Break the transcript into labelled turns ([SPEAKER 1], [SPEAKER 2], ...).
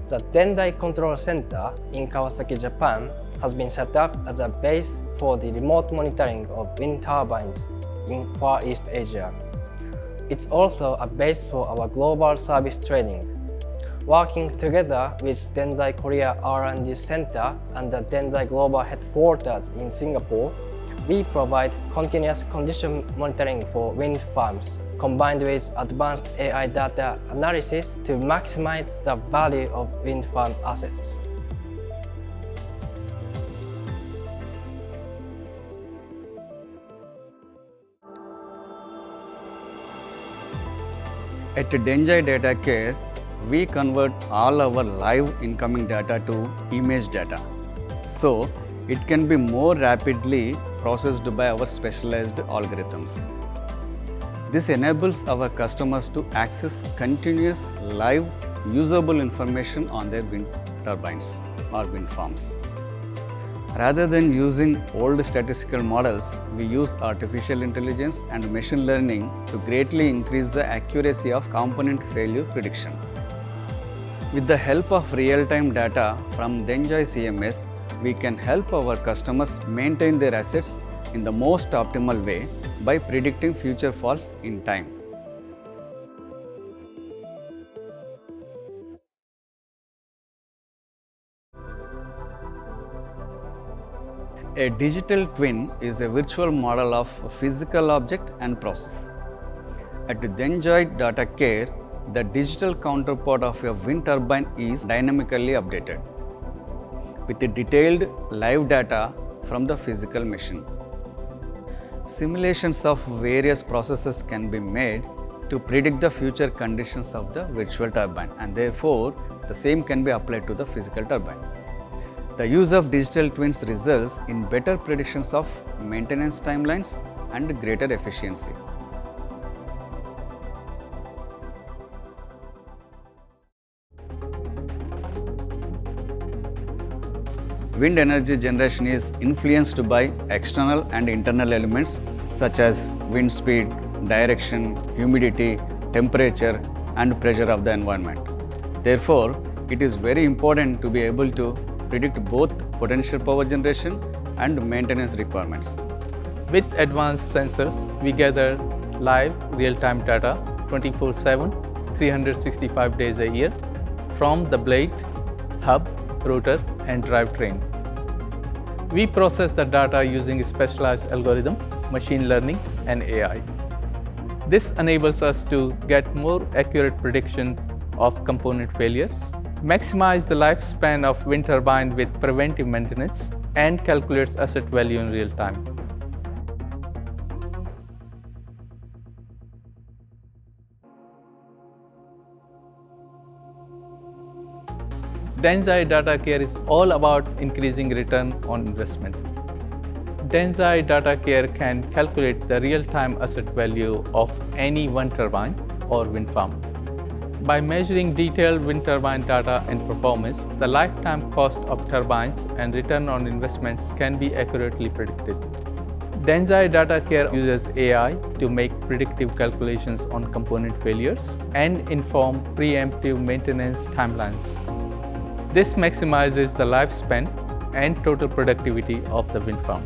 [SPEAKER 1] The DENZAI Control Center in Kawasaki, Japan has been set up as a base for the remote monitoring of wind turbines in Far East Asia. It's also a base for our global service training. Working together with DENZAI Korea R&D Center and the DENZAI Global Headquarters in Singapore, we provide continuous condition monitoring for wind farms, combined with advanced AI data analysis to maximize the value of wind farm assets.
[SPEAKER 2] At DENZAI Data Care, we convert all our live incoming data to image data, so it can be more rapidly processed by our specialized algorithms. This enables our customers to access continuous, live, usable information on their wind turbines or wind farms. Rather than using old statistical models, we use artificial intelligence and machine learning to greatly increase the accuracy of component failure prediction. With the help of real-time data from DENZAI CMS, we can help our customers maintain their assets in the most optimal way by predicting future faults in time. A digital twin is a virtual model of a physical object and process. At DENZAI Data Care, the digital counterpart of a wind turbine is dynamically updated with the detailed live data from the physical machine. Simulations of various processes can be made to predict the future conditions of the virtual turbine, and therefore the same can be applied to the physical turbine. The use of digital twins results in better predictions of maintenance timelines and greater efficiency. Wind energy generation is influenced by external and internal elements such as wind speed, direction, humidity, temperature, and pressure of the environment. Therefore, it is very important to be able to predict both potential power generation and maintenance requirements.
[SPEAKER 3] With advanced sensors, we gather live real-time data 24/7, 365 days a year from the blade, hub, rotor, and drivetrain. We process the data using a specialized algorithm, machine learning, and AI. This enables us to get more accurate prediction of component failures, maximize the lifespan of wind turbine with preventive maintenance, and calculates asset value in real time. DENZAI Data Care is all about increasing return on investment. DENZAI Data Care can calculate the real-time asset value of any wind turbine or wind farm. By measuring detailed wind turbine data and performance, the lifetime cost of turbines and return on investments can be accurately predicted. DENZAI Data Care uses AI to make predictive calculations on component failures and inform preemptive maintenance timelines. This maximizes the lifespan and total productivity of the wind farm.